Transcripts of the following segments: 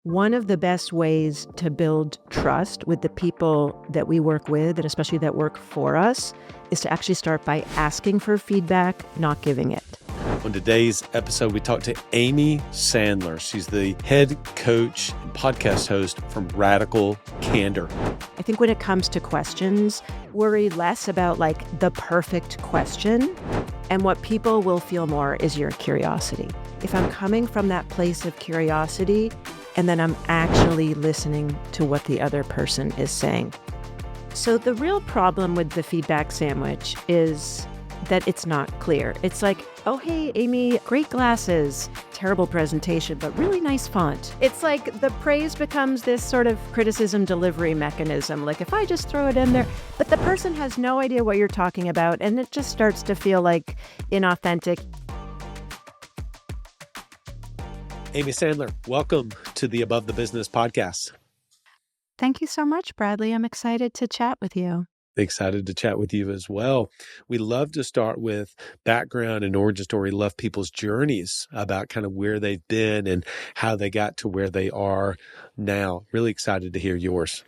One of the best ways to build trust with the people that we work with, and especially that work for us, is to actually start by asking for feedback, not giving it. On today's episode, we talked to Amy Sandler. She's the head coach and podcast host from Radical Candor. I think when it comes to questions, worry less about the perfect question, and what people will feel more is your curiosity. If I'm coming from that place of curiosity, and then I'm actually listening to what the other person is saying. So the real problem with the feedback sandwich is that it's not clear. It's like, oh, hey, Amy, great glasses, terrible presentation, but really nice font. It's like the praise becomes this sort of criticism delivery mechanism. Like if I just throw it in there, but the person has no idea what you're talking about, and it just starts to feel like inauthentic. Amy Sandler, welcome to the Above the Business podcast. Thank you so much, Bradley. I'm excited to chat with you. Excited to chat with you as well. We love to start with background and origin story, love people's journeys about kind of where they've been and how they got to where they are now. Really excited to hear yours.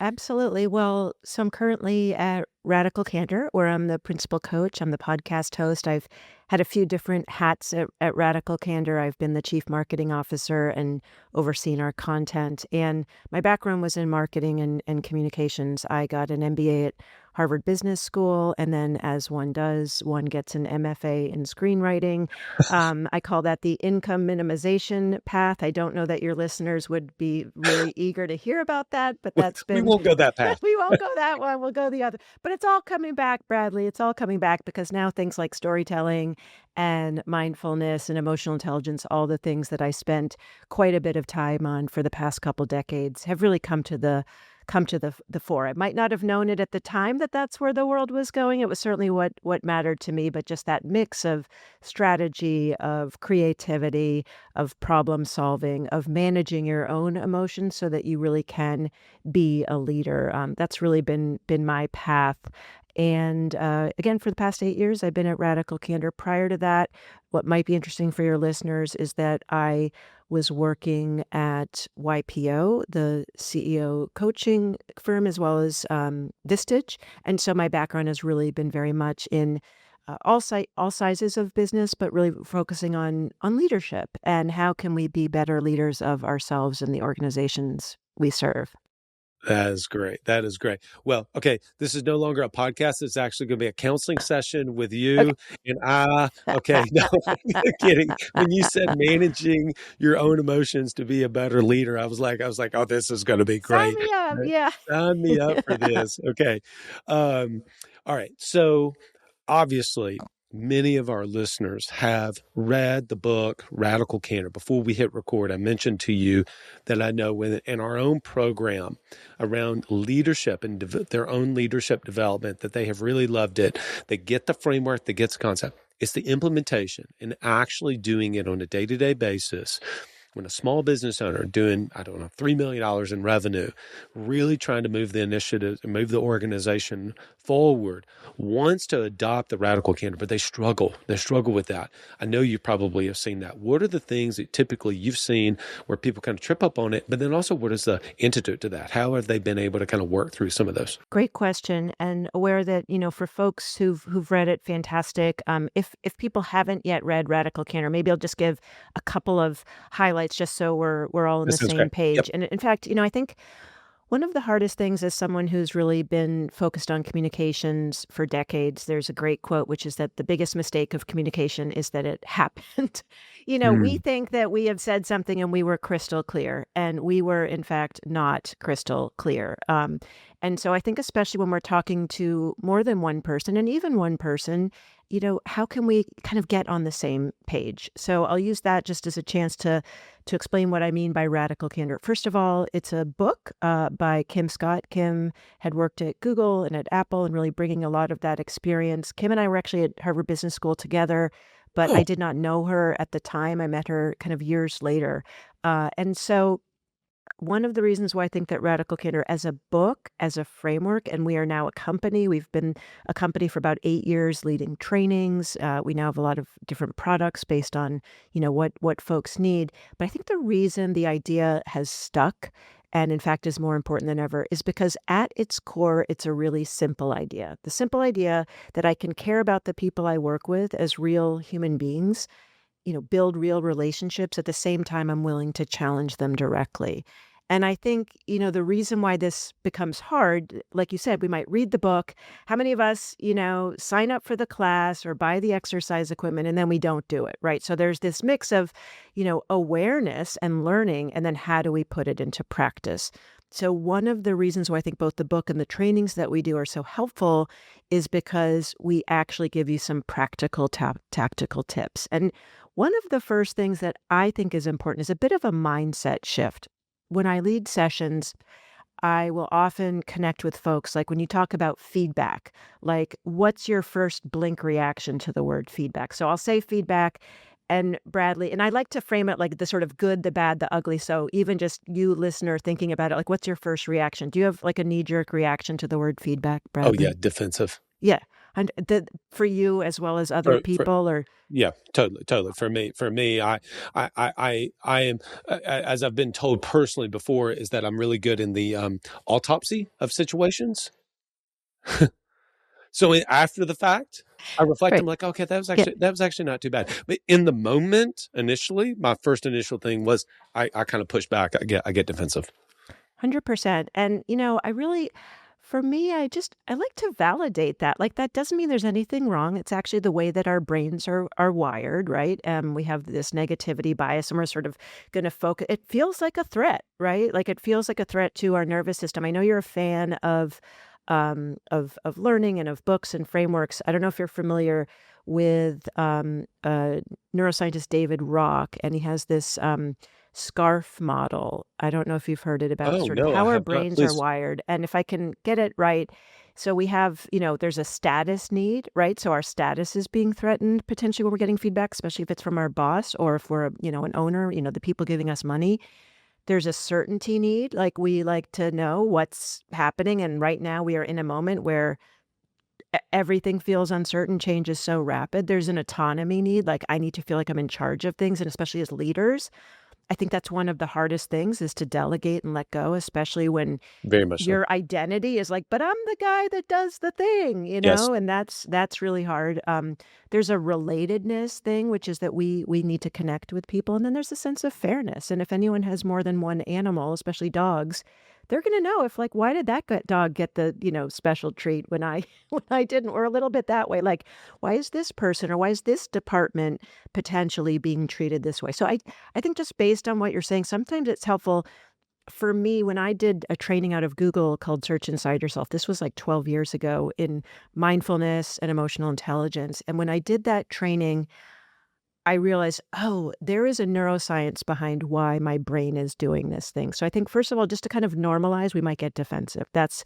Absolutely. Well, so I'm currently at Radical Candor, where I'm the principal coach. I'm the podcast host. I've had a few different hats at Radical Candor. I've been the chief marketing officer and overseen our content. And my background was in marketing and communications. I got an MBA at Harvard Business School. And then as one does, one gets an MFA in screenwriting. I call that the income minimization path. I don't know that your listeners would be really eager to hear about that, but that's We been... won't go that path. We won't go that one. We'll go the other. But it's all coming back, Bradley. It's all coming back because now things like storytelling and mindfulness and emotional intelligence, all the things that I spent quite a bit of time on for the past couple decades, have really come to the fore. I might not have known it at the time that that's where the world was going. It was certainly what mattered to me, but just that mix of strategy, of creativity, of problem solving, of managing your own emotions so that you really can be a leader. That's really been my path. And again, for the past 8 years, I've been at Radical Candor. Prior to that, what might be interesting for your listeners is that I was working at YPO, the CEO coaching firm, as well as Vistage. And so my background has really been very much in all sizes of business, but really focusing on leadership and how can we be better leaders of ourselves and the organizations we serve. That is great. That is great. Well, okay, this is no longer a podcast. It's actually going to be a counseling session with you and I. Okay, no, I'm kidding. When you said managing your own emotions to be a better leader, I was like, oh, this is going to be Sign great. me up. Yeah. Sign me up for this. Okay. All right. So obviously, many of our listeners have read the book Radical Candor. Before we hit record, I mentioned to you that I know in our own program around leadership and their own leadership development that they have really loved it. They get the framework, they get the concept. It's the implementation and actually doing it on a day-to-day basis. When a small business owner doing, $3 million in revenue, really trying to move the initiative and move the organization forward, wants to adopt the Radical Candor, but they struggle. They struggle with that. I know you probably have seen that. What are the things that typically you've seen where people kind of trip up on it, but then also what is the antidote to that? How have they been able to kind of work through some of those? Great question, and aware that, for folks who've read it, fantastic. If people haven't yet read Radical Candor, maybe I'll just give a couple of highlights just so we're all on That the sounds same great. page. Yep. And in fact, I think one of the hardest things as someone who's really been focused on communications for decades, there's a great quote, which is that the biggest mistake of communication is that it happened. We think that we have said something and we were crystal clear, and we were, in fact, not crystal clear. And so I think especially when we're talking to more than one person, and even one person, how can we kind of get on the same page? So I'll use that just as a chance to explain what I mean by Radical Candor. First of all, it's a book by Kim Scott. Kim had worked at Google and at Apple and really bringing a lot of that experience. Kim and I were actually at Harvard Business School together, but I did not know her at the time. I met her kind of years later. And so one of the reasons why I think that Radical Candor as a book, as a framework, and we are now a company. We've been a company for about 8 years, leading trainings. We now have a lot of different products based on, what folks need. But I think the reason the idea has stuck, and in fact is more important than ever, is because at its core, it's a really simple idea. The simple idea that I can care about the people I work with as real human beings, build real relationships at the same time I'm willing to challenge them directly. And I think, the reason why this becomes hard, like you said, we might read the book. How many of us, sign up for the class or buy the exercise equipment and then we don't do it, right? So there's this mix of, awareness and learning, and then how do we put it into practice? So one of the reasons why I think both the book and the trainings that we do are so helpful is because we actually give you some practical tactical tips. And one of the first things that I think is important is a bit of a mindset shift. When I lead sessions, I will often connect with folks like when you talk about feedback, like what's your first blink reaction to the word feedback? So I'll say feedback and Bradley, and I like to frame it like the sort of good, the bad, the ugly. So even just you listener thinking about it, like what's your first reaction? Do you have like a knee-jerk reaction to the word feedback, Oh yeah, Bradley? defensive. Yeah. And for you as well as other For people or Yeah, totally. For me, I am, as I've been told personally before, is that I'm really good in the autopsy of situations. So after the fact, I reflect. I'm right. like, okay, Yeah. that was actually not too bad. But in the moment, initially, my first initial thing was I kind of push back. I get defensive. 100%. And, I really, for me, I like to validate that. Like, that doesn't mean there's anything wrong. It's actually the way that our brains are wired, right? We have this negativity bias and we're sort of going to focus. It feels like a threat, right? Like, it feels like a threat to our nervous system. I know you're a fan of learning and of books and frameworks. I don't know if you're familiar with neuroscientist David Rock, and he has this scarf model. I don't know if you've heard it about Oh sort of no, I how our have not. brains are Please. wired. And if I can get it right, so we have, there's a status need, right? So our status is being threatened potentially when we're getting feedback, especially if it's from our boss or if we're, an owner, the people giving us money. There's a certainty need, like we like to know what's happening. And right now we are in a moment where everything feels uncertain, change is so rapid. There's an autonomy need, like I need to feel like I'm in charge of things. And especially as leaders, I think that's one of the hardest things is to delegate and let go, especially when Very much so. your identity is like, but I'm the guy that does the thing, Yes. and that's really hard. There's a relatedness thing, which is that we need to connect with people, and then there's a sense of fairness. And if anyone has more than one animal, especially dogs, they're gonna know if like, why did that dog get the special treat when I when I didn't, or a little bit that way. Like, why is this person or why is this department potentially being treated this way? So I think just based on what you're saying, sometimes it's helpful for me, when I did a training out of Google called Search Inside Yourself, this was like 12 years ago in mindfulness and emotional intelligence. And when I did that training, I realized, oh, there is a neuroscience behind why my brain is doing this thing. So I think first of all, just to kind of normalize, we might get defensive. That's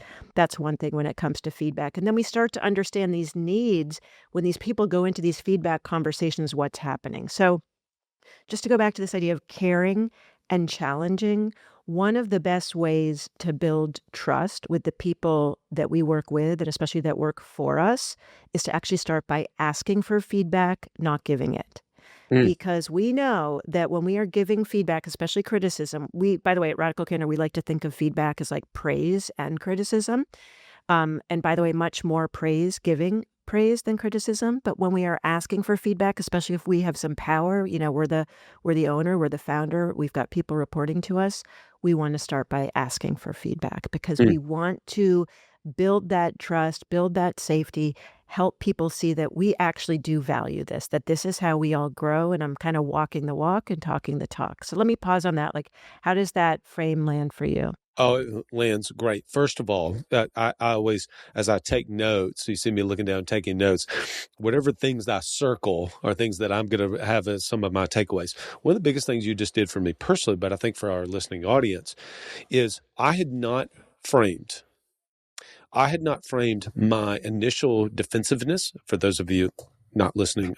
one thing when it comes to feedback. And then we start to understand these needs when these people go into these feedback conversations, what's happening. So just to go back to this idea of caring and challenging, one of the best ways to build trust with the people that we work with, and especially that work for us, is to actually start by asking for feedback, not giving it. Mm. Because we know that when we are giving feedback, especially criticism, by the way, at Radical Candor, we like to think of feedback as like praise and criticism. And by the way, much more giving praise than criticism. But when we are asking for feedback, especially if we have some power, we're the owner, we're the founder, we've got people reporting to us. We want to start by asking for feedback because Mm. we want to build that trust, build that safety, help people see that we actually do value this, that this is how we all grow. And I'm kind of walking the walk and talking the talk. So let me pause on that. Like, how does that frame land for you? Oh, Lynn's great. First of all, I always, as I take notes, you see me looking down, taking notes, whatever things that I circle are things that I'm going to have as some of my takeaways. One of the biggest things you just did for me personally, but I think for our listening audience, is I had not framed my initial defensiveness, for those of you not listening,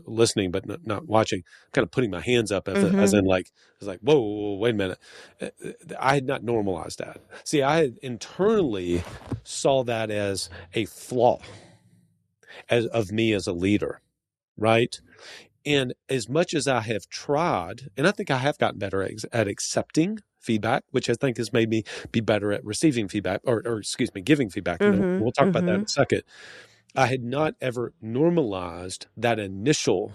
listening, but not watching, kind of putting my hands up as Mhm. in like, it's like, whoa, wait a minute. I had not normalized that. See, I had internally saw that as a flaw of me as a leader, right? And as much as I have tried, and I think I have gotten better at accepting feedback, which I think has made me be better at receiving feedback, or excuse me, giving feedback. And Mhm. we'll talk about that in Mhm. a second. I had not ever normalized that initial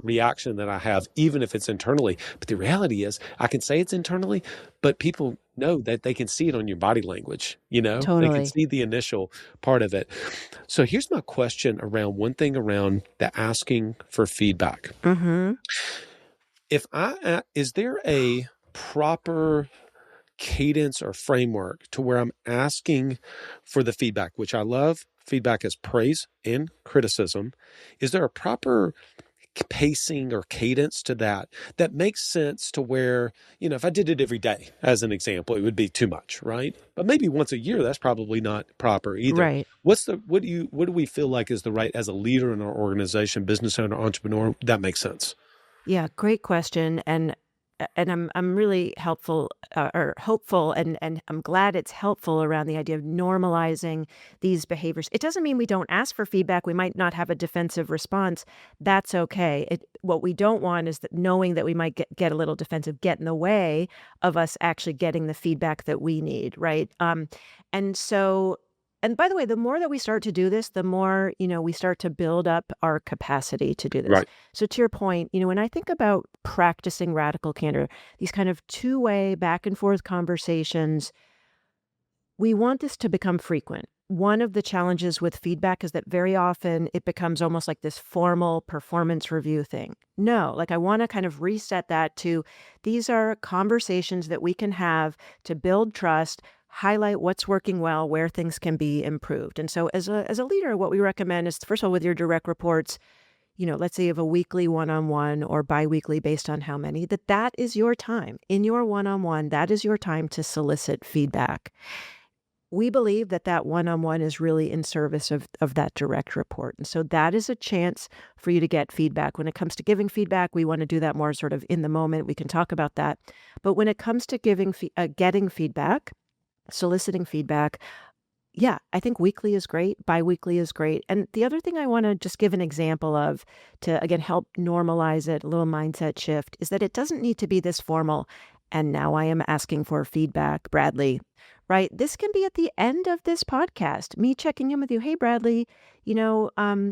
reaction that I have, even if it's internally. But the reality is, I can say it's internally, but people know that they can see it on your body language. They can Totally. see the initial part of it. So here's my question around one thing around the asking for feedback. Mhm. Is there a proper cadence or framework to where I'm asking for the feedback, which I love feedback as praise and criticism? Is there a proper pacing or cadence to that makes sense to where, if I did it every day, as an example, it would be too much, right? But maybe once a year, that's probably not proper either. Right. What do we feel like is the right, as a leader in our organization, business owner, entrepreneur, that makes sense? Yeah, great question, and I'm really helpful or hopeful, and I'm glad it's helpful around the idea of normalizing these behaviors. It doesn't mean we don't ask for feedback. We might not have a defensive response. That's okay. What we don't want is that knowing that we might get a little defensive, get in the way of us actually getting the feedback that we need, right? And so. And by the way, the more that we start to do this, the more, we start to build up our capacity to do this. Right. So to your point, when I think about practicing radical candor, these kind of two-way back and forth conversations, we want this to become frequent. One of the challenges with feedback is that very often it becomes almost like this formal performance review thing. No, like I want to kind of reset that to these are conversations that we can have to build trust, highlight what's working well, where things can be improved. And so as a leader, what we recommend is first of all with your direct reports, let's say you have a weekly one-on-one or biweekly based on how many, that is your time. In your one-on-one, that is your time to solicit feedback. We believe that one-on-one is really in service of that direct report. And so that is a chance for you to get feedback. When it comes to giving feedback, we want to do that more sort of in the moment. We can talk about that. But when it comes to getting feedback, soliciting feedback, yeah, I think weekly is great, biweekly is great. And the other thing I wanna just give an example of to, again, help normalize it, a little mindset shift, is that it doesn't need to be this formal, "And now I am asking for feedback, Bradley." Right? This can be at the end of this podcast, me checking in with you, "Hey, Bradley,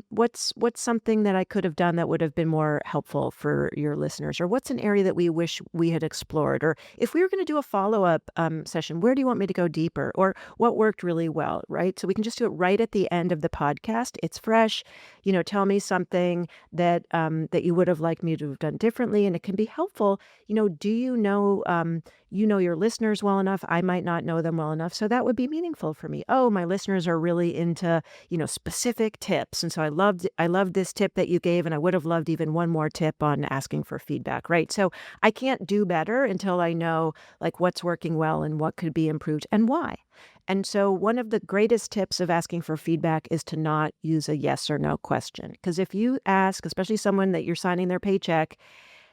what's something that I could have done that would have been more helpful for your listeners? Or what's an area that we wish we had explored? Or if we were gonna do a follow-up, session, where do you want me to go deeper? Or what worked really well?" Right? So we can just do it right at the end of the podcast. It's fresh. Tell me something that you would have liked me to have done differently, and it can be helpful. Do you know your listeners well enough? I might not know them well enough. So that would be meaningful for me. Oh, my listeners are really into, specific tips. And so I loved this tip that you gave, and I would have loved even one more tip on asking for feedback, right? So I can't do better until I know like what's working well and what could be improved and why. And so one of the greatest tips of asking for feedback is to not use a yes or no question. Because if you ask, especially someone that you're signing their paycheck,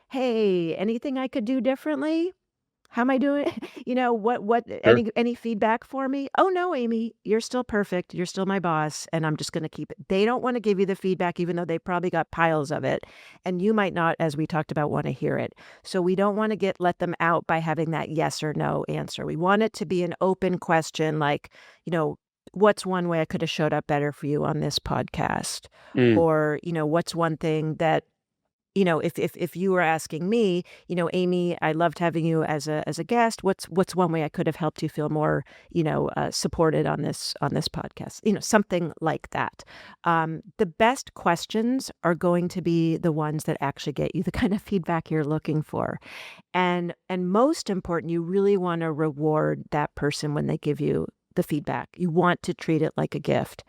"Hey, anything I could do differently? How am I doing?" What Sure. any feedback for me? "Oh, no, Amy, you're still perfect. You're still my boss, and I'm just gonna keep it." They don't wanna give you the feedback even though they probably got piles of it, and you might not, as we talked about, wanna hear it. So we don't wanna let them out by having that yes or no answer. We want it to be an open question like, you know, "What's one way I coulda showed up better for you on this podcast?" Mm. Or, "What's one thing that" if you were asking me, "Amy, I loved having you as a guest. What's one way I could have helped you feel more, supported on this podcast?" Something like that. The best questions are going to be the ones that actually get you the kind of feedback you're looking for. And most important, you really wanna reward that person when they give you the feedback. You want to treat it like a gift.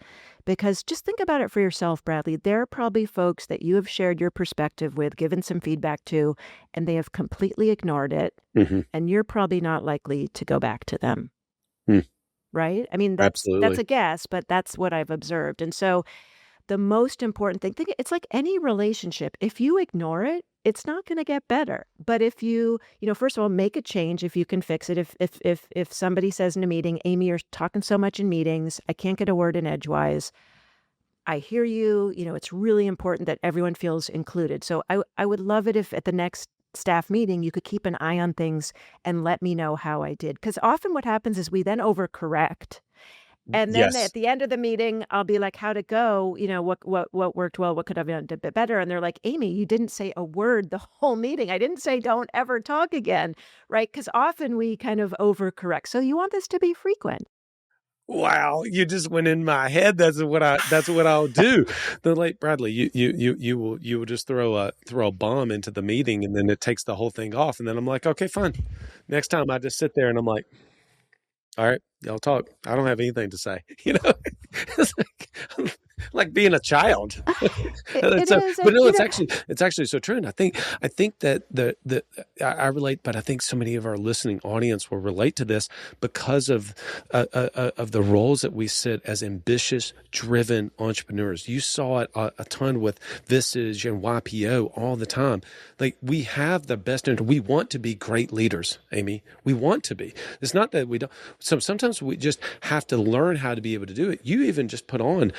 Because just think about it for yourself, Bradley. There are probably folks that you have shared your perspective with, given some feedback to, and they have completely ignored it, Hmm. and you're probably not likely to go back to them, Mm. right? I mean, that's Absolutely. a guess, but that's what I've observed. And so the most important thing, it's like any relationship. If you ignore it, it's not going to get better. But if first of all, make a change if you can fix it. If somebody says in a meeting, Amy, you're talking so much in meetings, I can't get a word in edgewise. I hear you. It's really important that everyone feels included. So I would love it if at the next staff meeting, you could keep an eye on things and let me know how I did. Because often what happens is we then overcorrect. And then at Yes. the end of the meeting, I'll be like, how'd it go? What worked well? What could have done a bit better? And they're like, Amy, you didn't say a word the whole meeting. I didn't say don't ever talk again, right? Because often we kind of overcorrect. So you want this to be frequent. Wow, you just went in my head. That's what I'll do. They're like, Bradley, you will just throw a bomb into the meeting, and then it takes the whole thing off. And then I'm like, okay, fine. Next time I just sit there and I'm like, all right, y'all talk. I don't have anything to say. It's like being a child. It So, is, but and no, it's actually so true. And I think that I relate, but I think so many of our listening audience will relate to this because of the roles that we sit as ambitious, driven entrepreneurs. You saw it a ton with Visage and YPO all the time. Like we have the best, we want to be great leaders, Amy. We want to be. It's not that we don't. So sometimes we just have to learn how to be able to do it. You even just put on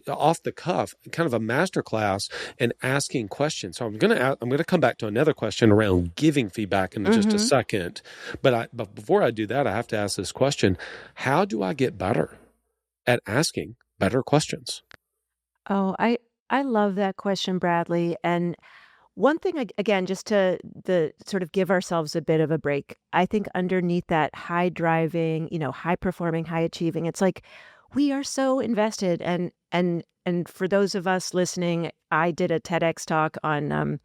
off the cuff, kind of a master class and asking questions. So I'm gonna come back to another question around giving feedback in just a second. But before I do that, I have to ask this question: how do I get better at asking better questions? Oh, I love that question, Bradley. And one thing, again, just to the sort of give ourselves a bit of a break, I think underneath that high driving, high performing, high achieving, it's like we are so invested. And for those of us listening, I did a TEDx talk on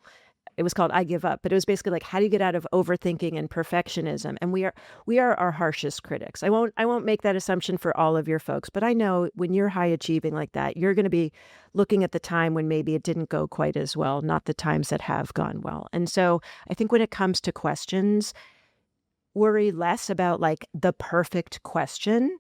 it was called I Give Up, but it was basically like how do you get out of overthinking and perfectionism? And we are our harshest critics. I won't make that assumption for all of your folks, but I know when you're high achieving like that, you're going to be looking at the time when maybe it didn't go quite as well, not the times that have gone well. And so I think when it comes to questions, worry less about like the perfect question,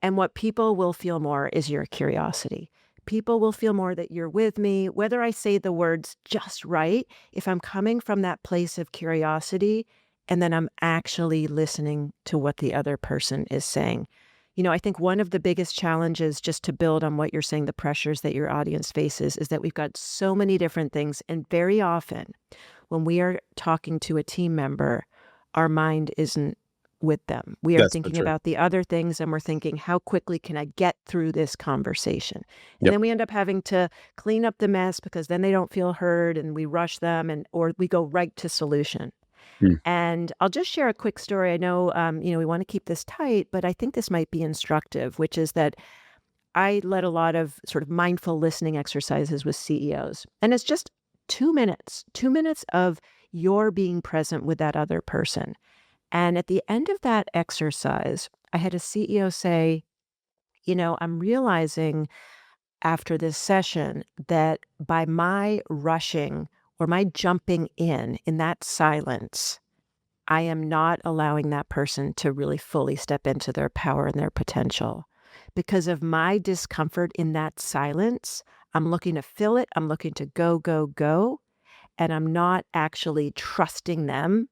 and what people will feel more is your curiosity. People will feel more that you're with me, whether I say the words just right, if I'm coming from that place of curiosity and then I'm actually listening to what the other person is saying. I think one of the biggest challenges, just to build on what you're saying, the pressures that your audience faces, is that we've got so many different things. And very often when we are talking to a team member, our mind isn't with them. We are That's so thinking true. about the other things and we're thinking, how quickly can I get through this conversation? And Yep. then we end up having to clean up the mess because then they don't feel heard and we rush them or we go right to solution. Mm. And I'll just share a quick story. I know, we want to keep this tight, but I think this might be instructive, which is that I led a lot of sort of mindful listening exercises with CEOs. And it's just 2 minutes of your being present with that other person. And at the end of that exercise, I had a CEO say, I'm realizing after this session that by my rushing or my jumping in that silence, I am not allowing that person to really fully step into their power and their potential. Because of my discomfort in that silence, I'm looking to fill it, I'm looking to go, go, go, and I'm not actually trusting them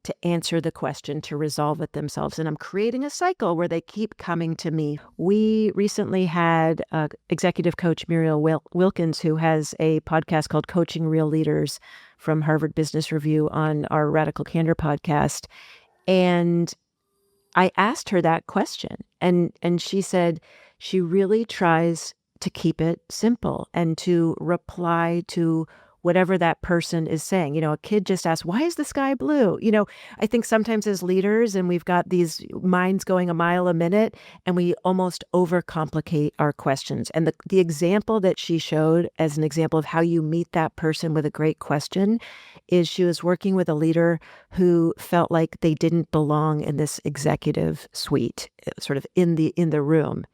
to answer the question, to resolve it themselves. And I'm creating a cycle where they keep coming to me. We recently had executive coach Muriel Wilkins, who has a podcast called Coaching Real Leaders from Harvard Business Review on our Radical Candor podcast. And I asked her that question, and she said she really tries to keep it simple and to reply to whatever that person is saying. A kid just asked, "Why is the sky blue?" I think sometimes as leaders, and we've got these minds going a mile a minute, and we almost overcomplicate our questions. And the example that she showed as an example of how you meet that person with a great question is she was working with a leader who felt like they didn't belong in this executive suite, sort of in the room.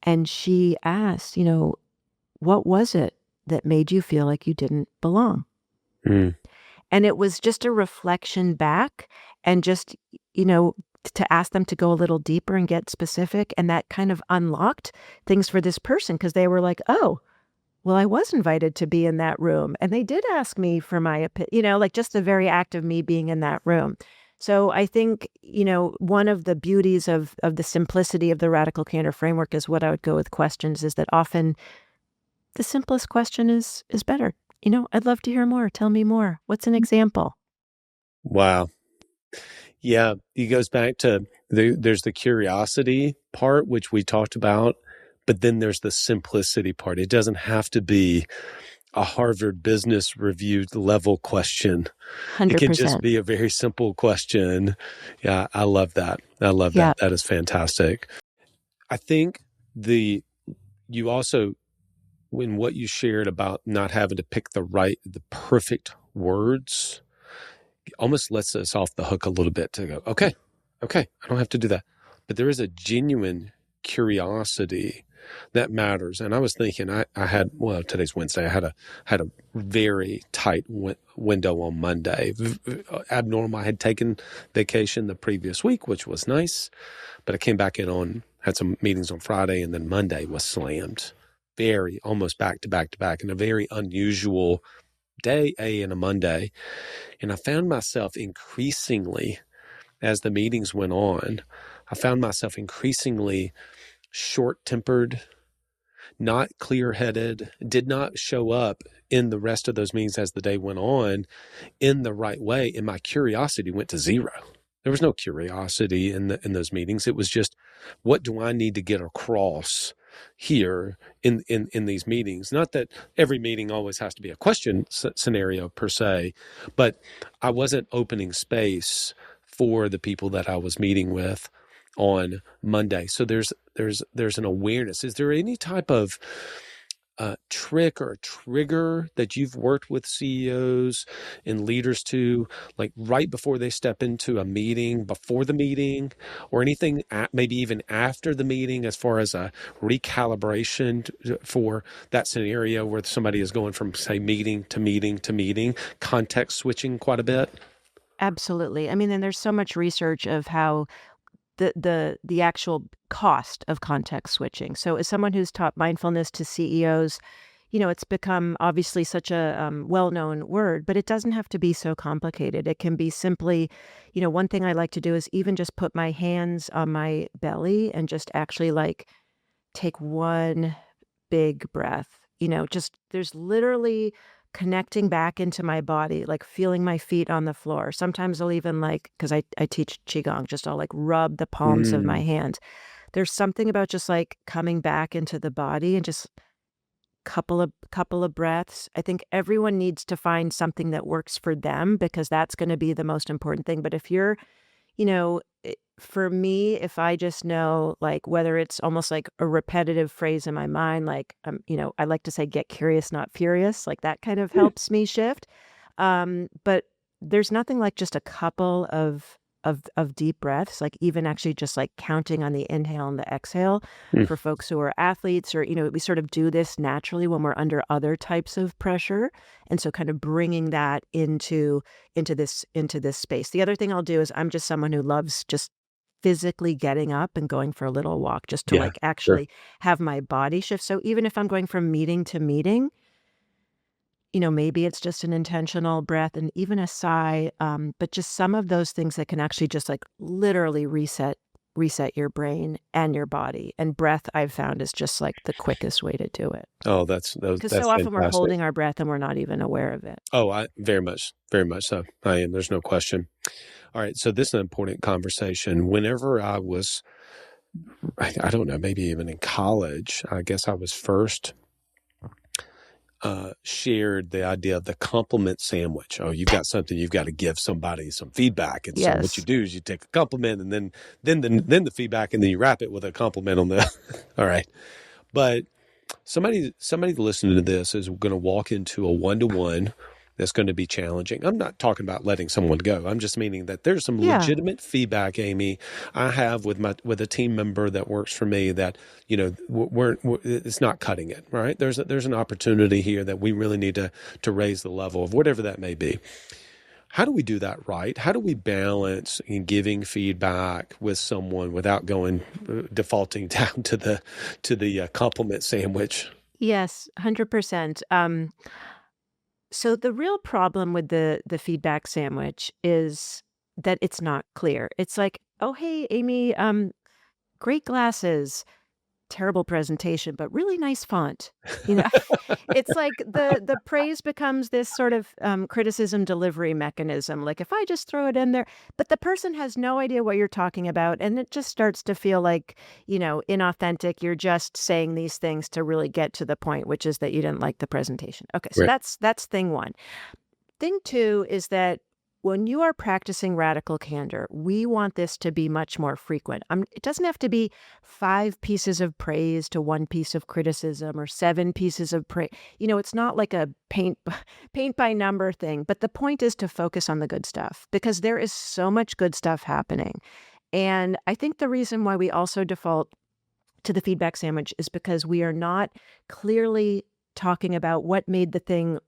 And she asked, what was it that made you feel like you didn't belong? Mm. And it was just a reflection back and just, to ask them to go a little deeper and get specific, and that kind of unlocked things for this person because they were like, "Oh, well, I was invited to be in that room, and they did ask me for my like, just the very act of me being in that room." So I think, one of the beauties of the simplicity of the Radical Candor framework is what I would go with questions is that often the simplest question is better. "I'd love to hear more. Tell me more. What's an example?" Wow. Yeah, it goes back to there's the curiosity part, which we talked about, but then there's the simplicity part. It doesn't have to be a Harvard Business Review level question. It can just 100%. be a very simple question. Yeah, I love that. I love Yeah, that. That is fantastic. I think you also, when what you shared about not having to pick the perfect words, almost lets us off the hook a little bit to go, okay, I don't have to do that. But there is a genuine curiosity that matters. And I was thinking, I had, well, today's Wednesday. I had a very tight window on Monday. Abnormal. I had taken vacation the previous week, which was nice, but I came back had some meetings on Friday, and then Monday was slammed. Very almost back to back to back, in a very unusual day, and a Monday. And I found myself increasingly, as the meetings went on, short-tempered, not clear-headed, did not show up in the rest of those meetings as the day went on in the right way. And my curiosity went to zero. There was no curiosity in those meetings. It was just, what do I need to get across here in these meetings? Not that every meeting always has to be a question scenario per se, but I wasn't opening space for the people that I was meeting with on Monday. So there's an awareness. Is there any type of trick or a trigger that you've worked with CEOs and leaders to, like right before they step into a meeting, before the meeting, or anything maybe even after the meeting, as far as a recalibration for that scenario where somebody is going from, say, meeting to meeting to meeting, context switching quite a bit? absolutely. I mean, and there's so much research of how the actual cost of context switching. So as someone who's taught mindfulness to CEOs, it's become obviously such a well-known word, but it doesn't have to be so complicated. It can be simply, one thing I like to do is even just put my hands on my belly and just actually like take one big breath. Just there's literally connecting back into my body, like feeling my feet on the floor. Sometimes I'll even because I teach Qigong, just I'll like rub the palms of my Mm, hands. There's something about just like coming back into the body and just couple of breaths. I think everyone needs to find something that works for them because that's going to be the most important thing. But if you're for me, if I just know, like, whether it's almost like a repetitive phrase in my mind, like, I like to say, get curious, not furious, like that kind of mm, helps me shift. But there's nothing like just a couple of deep breaths, like even actually just like counting on the inhale and the exhale mm. for folks who are athletes or, we sort of do this naturally when we're under other types of pressure. And so kind of bringing that into this space. The other thing I'll do is I'm just someone who loves just physically getting up and going for a little walk just to Yeah, like sure. actually have my body shift. So even if I'm going from meeting to meeting, maybe it's just an intentional breath and even a sigh, but just some of those things that can actually just like literally reset your brain and your body. And breath I've found is just like the quickest way to do it. Oh, Because that's so often we're fantastic. holding our breath and we're not even aware of it. Oh, I very much so. I am. There's no question. All right. So this is an important conversation. Whenever I don't know, maybe even in college, I guess I was first shared the idea of the compliment sandwich. Oh, you've got something, you've got to give somebody some feedback. And so what you Yes. do is you take a compliment and then the feedback, and then you wrap it with a compliment on the, all right. But somebody listening to this is going to walk into a one-to-one that's going to be challenging. I'm not talking about letting someone go. I'm just meaning that there's some Yeah. legitimate feedback, Amy, I have with a team member that works for me that, it's not cutting it, right? There's an opportunity here that we really need to raise the level of whatever that may be. How do we do that right? How do we balance in giving feedback with someone without going defaulting down to the compliment sandwich? Yes, 100%. So the real problem with the feedback sandwich is that it's not clear. It's like, "Oh, hey, Amy, great glasses. Terrible presentation, but really nice font." You know, it's like the praise becomes this sort of criticism delivery mechanism. Like if I just throw it in there, but the person has no idea what you're talking about, and it just starts to feel like, inauthentic. You're just saying these things to really get to the point, which is that you didn't like the presentation. Okay, so Right. that's thing one. Thing two is that when you are practicing radical candor, we want this to be much more frequent. It doesn't have to be 5 pieces of praise to 1 piece of criticism or 7 pieces of praise. It's not like a paint by number thing. But the point is to focus on the good stuff because there is so much good stuff happening. And I think the reason why we also default to the feedback sandwich is because we are not clearly talking about what made the thing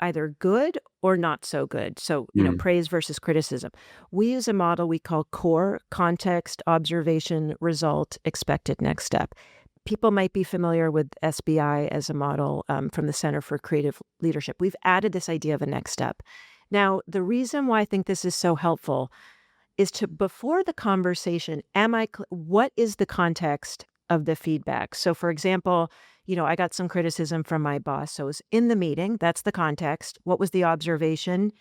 either good or not so good. So, Mm. praise versus criticism. We use a model we call CORE, context, observation, result, expected next step. People might be familiar with SBI as a model from the Center for Creative Leadership. We've added this idea of a next step. Now, the reason why I think this is so helpful is to, before the conversation, what is the context of the feedback? So, for example, I got some criticism from my boss. So, it was in the meeting. That's the context. What was the observation?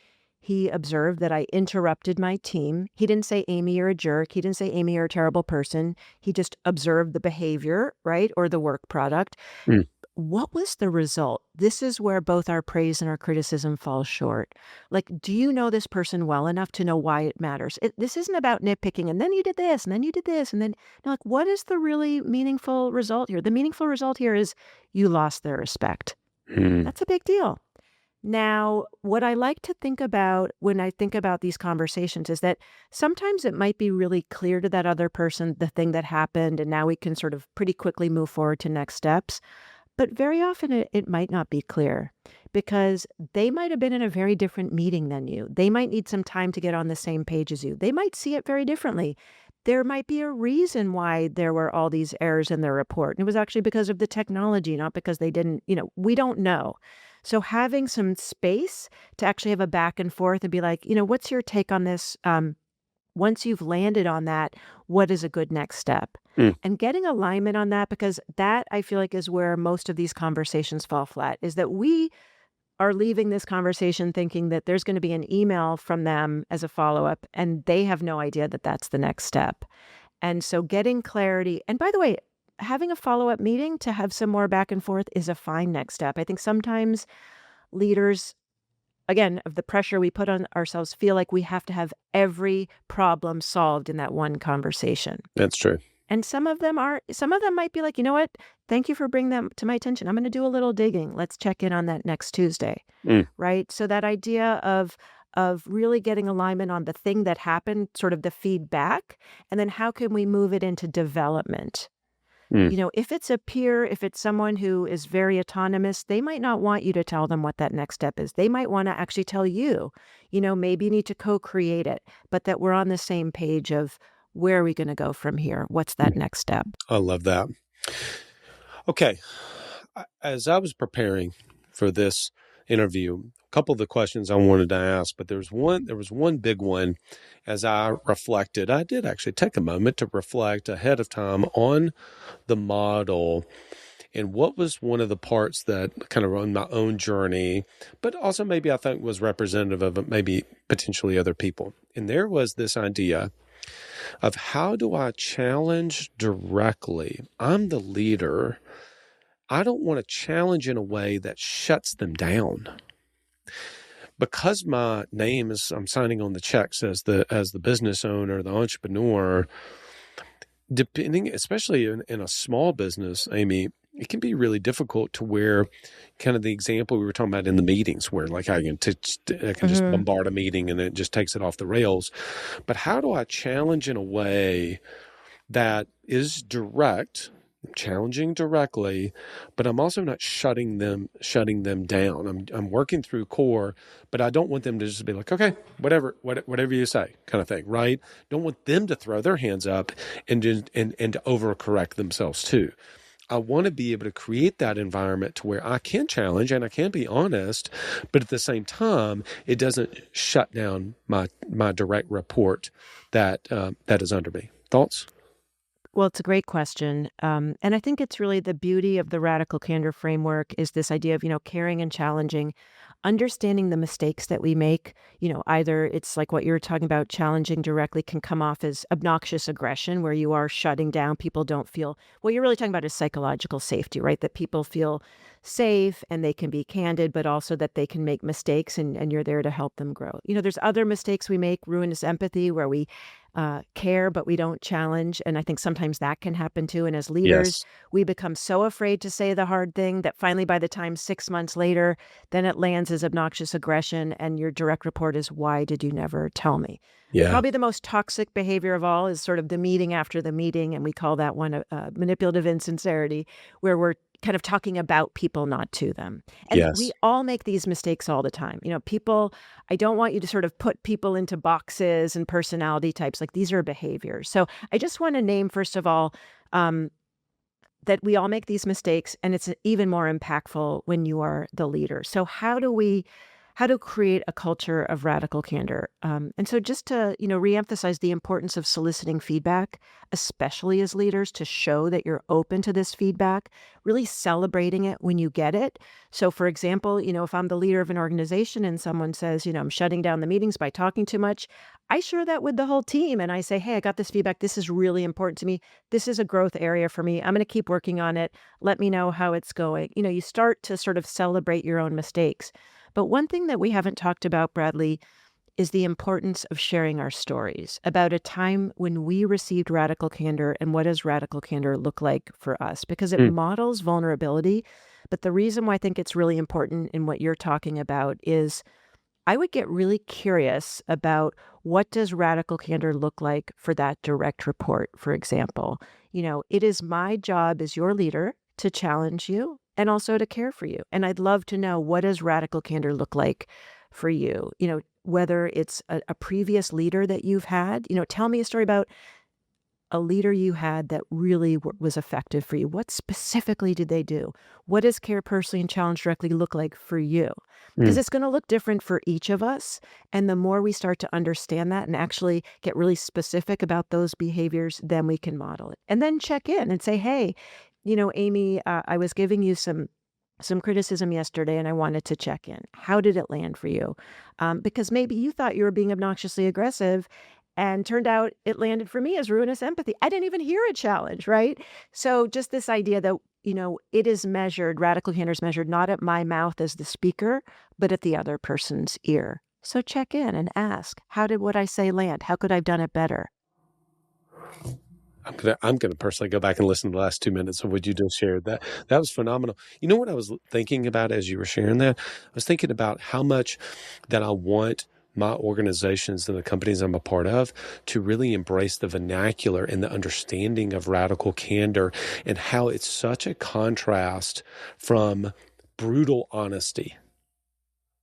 He observed that I interrupted my team. He didn't say, Amy, you're a jerk. He didn't say, Amy, you're a terrible person. He just observed the behavior, right? Or the work product. Mm. What was the result? This is where both our praise and our criticism fall short. Like, do you know this person well enough to know why it matters? This isn't about nitpicking, and then you did this, and then you did this, and then, like, what is the really meaningful result here? The meaningful result here is you lost their respect. Mm. That's a big deal. Now, what I like to think about when I think about these conversations is that sometimes it might be really clear to that other person the thing that happened, and now we can sort of pretty quickly move forward to next steps. But very often it might not be clear because they might have been in a very different meeting than you. They might need some time to get on the same page as you. They might see it very differently. There might be a reason why there were all these errors in their report. And it was actually because of the technology, not because they didn't, we don't know. So having some space to actually have a back and forth and be like, what's your take on this? Once you've landed on that, what is a good next step? Mm. And getting alignment on that, because that I feel like is where most of these conversations fall flat, is that we are leaving this conversation thinking that there's going to be an email from them as a follow-up, and they have no idea that that's the next step. And so getting clarity, and by the way, having a follow-up meeting to have some more back and forth is a fine next step. I think sometimes leaders, again, of the pressure we put on ourselves, feel like we have to have every problem solved in that one conversation. That's true. And some of them might be like, you know what? Thank you for bringing them to my attention. I'm going to do a little digging. Let's check in on that next Tuesday. Mm. Right. So that idea of really getting alignment on the thing that happened, sort of the feedback, and then how can we move it into development? Mm. If it's a peer, if it's someone who is very autonomous, they might not want you to tell them what that next step is. They might want to actually tell you, maybe you need to co-create it, but that we're on the same page of where are we going to go from here? What's that next step? I love that. Okay. As I was preparing for this interview, a couple of the questions I wanted to ask, but there was one big one as I reflected. I did actually take a moment to reflect ahead of time on the model and what was one of the parts that kind of on my own journey, but also maybe I think was representative of maybe potentially other people. And there was this idea of how do I challenge directly? I'm the leader. I don't want to challenge in a way that shuts them down. Because my name is, I'm signing on the checks as the business owner, the entrepreneur, depending, especially in a small business, Amy, it can be really difficult to where kind of the example we were talking about in the meetings where like I can just bombard a meeting and it just takes it off the rails. But how do I challenge in a way that is direct, challenging directly, but I'm also not shutting them down. I'm working through core, but I don't want them to just be like, okay, whatever you say, kind of thing, right? Don't want them to throw their hands up and to overcorrect themselves too. I want to be able to create that environment to where I can challenge and I can be honest, but at the same time, it doesn't shut down my direct report that is under me. Thoughts? Well, it's a great question. And I think it's really the beauty of the radical candor framework is this idea of, caring and challenging, understanding the mistakes that we make. Either it's like what you're talking about, challenging directly can come off as obnoxious aggression, where you are shutting down. People don't feel, what you're really talking about is psychological safety, right? That people feel safe and they can be candid, but also that they can make mistakes and you're there to help them grow. There's other mistakes we make, ruinous empathy, where we care, but we don't challenge. And I think sometimes that can happen too. And as leaders, Yes. we become so afraid to say the hard thing that finally, by the time 6 months later, then it lands as obnoxious aggression. And your direct report is, why did you never tell me? Yeah. Probably the most toxic behavior of all is sort of the meeting after the meeting. And we call that one manipulative insincerity, where we're kind of talking about people, not to them. And we Yes. all make these mistakes all the time. People, I don't want you to sort of put people into boxes and personality types. Like, these are behaviors. So I just want to name, first of all, um, that we all make these mistakes, and it's even more impactful when you are the leader. So how to create a culture of radical candor? And so just to, reemphasize the importance of soliciting feedback, especially as leaders, to show that you're open to this feedback, really celebrating it when you get it. So for example, if I'm the leader of an organization and someone says, I'm shutting down the meetings by talking too much, I share that with the whole team and I say, hey, I got this feedback. This is really important to me. This is a growth area for me. I'm going to keep working on it. Let me know how it's going. You start to sort of celebrate your own mistakes. But one thing that we haven't talked about, Bradley, is the importance of sharing our stories about a time when we received radical candor and what does radical candor look like for us, because it Hmm. models vulnerability. But the reason why I think it's really important in what you're talking about is I would get really curious about what does radical candor look like for that direct report, for example. It is my job as your leader to challenge you and also to care for you. And I'd love to know, what does radical candor look like for you? Whether it's a previous leader that you've had, tell me a story about a leader you had that really was effective for you. What specifically did they do? What does care personally and challenge directly look like for you? Because Hmm. it's going to look different for each of us. And the more we start to understand that and actually get really specific about those behaviors, then we can model it. And then check in and say, hey, Amy, I was giving you some criticism yesterday and I wanted to check in. How did it land for you? Because maybe you thought you were being obnoxiously aggressive and turned out it landed for me as ruinous empathy. I didn't even hear a challenge, right? So just this idea that, it is measured, radical candor is measured not at my mouth as the speaker, but at the other person's ear. So check in and ask, how did what I say land? How could I have done it better? I'm gonna personally go back and listen to the last 2 minutes of what you just shared. That was phenomenal. You know what I was thinking about as you were sharing that? I was thinking about how much that I want my organizations and the companies I'm a part of to really embrace the vernacular and the understanding of radical candor and how it's such a contrast from brutal honesty.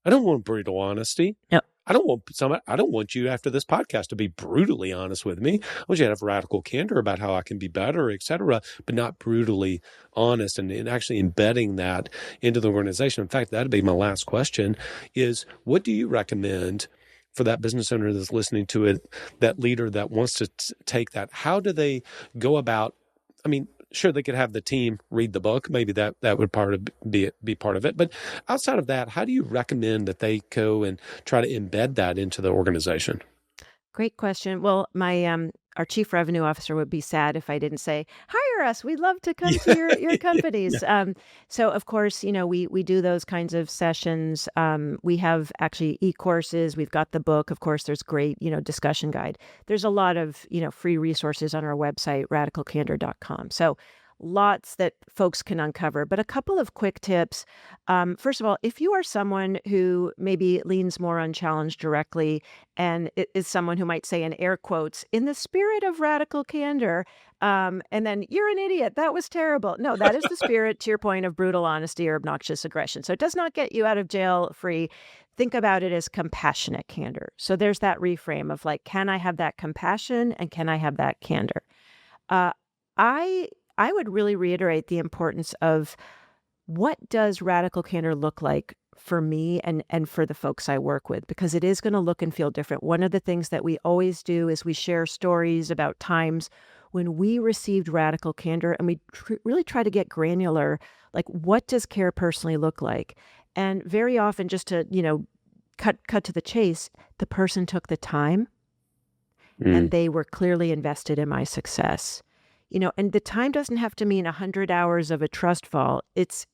I don't want brutal honesty. Yep. I don't want you after this podcast to be brutally honest with me. I want you to have radical candor about how I can be better, et cetera, but not brutally honest and actually embedding that into the organization. In fact, that'd be my last question is, what do you recommend for that business owner that's listening to it, that leader that wants to take that? How do they go about, I mean, sure, they could have the team read the book. Maybe that would be part of it. But outside of that, how do you recommend that they go and try to embed that into the organization? Great question. Well, my our chief revenue officer would be sad if I didn't say, "Hire us. We'd love to come to your Yeah. Yeah. companies." So of course, we do those kinds of sessions. We have actually e-courses. We've got the book. Of course, there's great, discussion guide. There's a lot of, free resources on our website, radicalcandor.com. So lots that folks can uncover. But a couple of quick tips. First of all, if you are someone who maybe leans more on challenge directly and is someone who might say in air quotes, in the spirit of radical candor, and then you're an idiot, that was terrible. No, that is the spirit, to your point, of brutal honesty or obnoxious aggression. So it does not get you out of jail free. Think about it as compassionate candor. So there's that reframe of like, can I have that compassion and can I have that candor? Uh, I I would really reiterate the importance of what does radical candor look like for me and for the folks I work with, because it is going to look and feel different. One of the things that we always do is we share stories about times when we received radical candor, and we really try to get granular, like what does care personally look like? And very often, just to cut to the chase, the person took the time and Mm, they were clearly invested in my success. And the time doesn't have to mean 100 hours of a trust fall. It's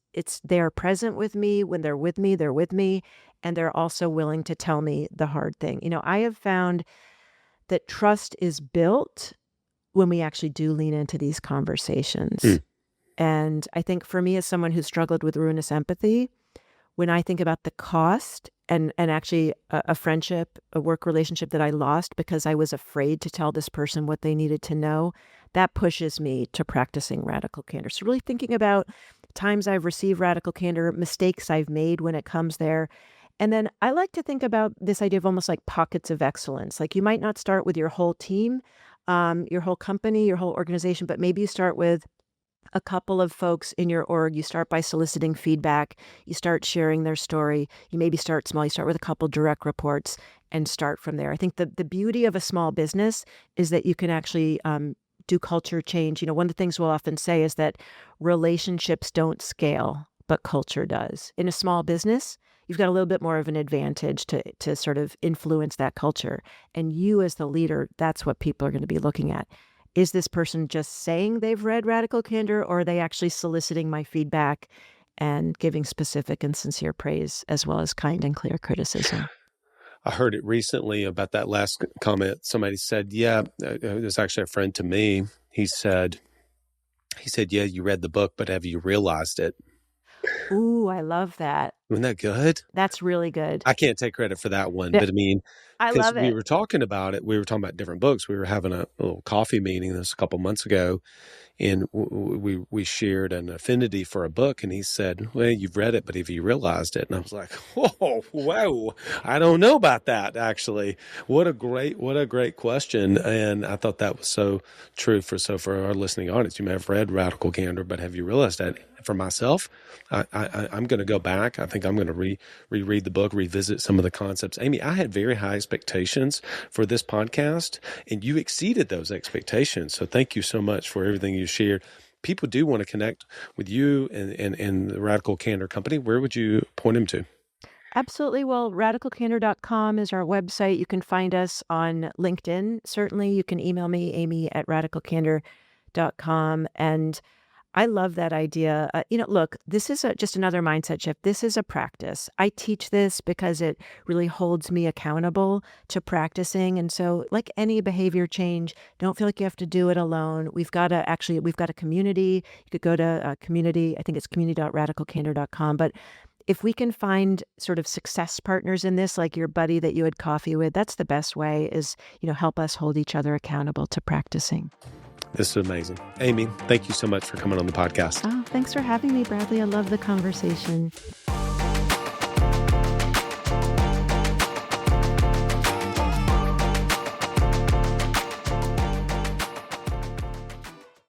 they're present with me. When they're with me, and they're also willing to tell me the hard thing. I have found that trust is built when we actually do lean into these conversations. mm, And I think for me, as someone who struggled with ruinous empathy, when I think about the cost and actually a friendship, a work relationship that I lost because I was afraid to tell this person what they needed to know, that pushes me to practicing radical candor. So really thinking about times I've received radical candor, mistakes I've made when it comes there. And then I like to think about this idea of almost like pockets of excellence. Like you might not start with your whole team, your whole company, your whole organization, but maybe you start with a couple of folks in your org. You start by soliciting feedback. You start sharing their story. You maybe start small. You start with a couple direct reports and start from there. I think the beauty of a small business is that you can actually do culture change. One of the things we'll often say is that relationships don't scale, but culture does. In a small business, you've got a little bit more of an advantage to sort of influence that culture. And you as the leader, that's what people are going to be looking at. Is this person just saying they've read Radical Candor, or are they actually soliciting my feedback and giving specific and sincere praise as well as kind and clear criticism? I heard it recently about that last comment. Somebody said, yeah, it was actually a friend to me. He said, yeah, you read the book, but have you realized it? Ooh, I love that. Isn't that good? That's really good. I can't take credit for that one, Yeah, but I mean, I because love we it. were talking about it, we were talking about different books. We were having a little coffee meeting this a couple months ago, and we shared an affinity for a book, and he said, well, you've read it, but have you realized it? And I was like, whoa, wow, I don't know about that, actually. What a great question. And I thought that was so true for our listening audience. You may have read Radical Candor, but have you realized that? For myself, I'm going to go back. I think I'm going to reread the book, revisit some of the concepts. Amy, I had very high expectations for this podcast, and you exceeded those expectations. So thank you so much for everything you shared. People do want to connect with you and the Radical Candor Company. Where would you point them to? Absolutely. Well, radicalcandor.com is our website. You can find us on LinkedIn. Certainly, you can email me, Amy at radicalcandor.com. And I love that idea. Look, this is just another mindset shift. This is a practice. I teach this because it really holds me accountable to practicing. And so, like any behavior change, don't feel like you have to do it alone. We've got a community. You could go to community. I think it's community.radicalcandor.com. But if we can find sort of success partners in this, like your buddy that you had coffee with, that's the best way is, help us hold each other accountable to practicing. This is amazing. Amy, thank you so much for coming on the podcast. Oh, thanks for having me, Bradley. I love the conversation.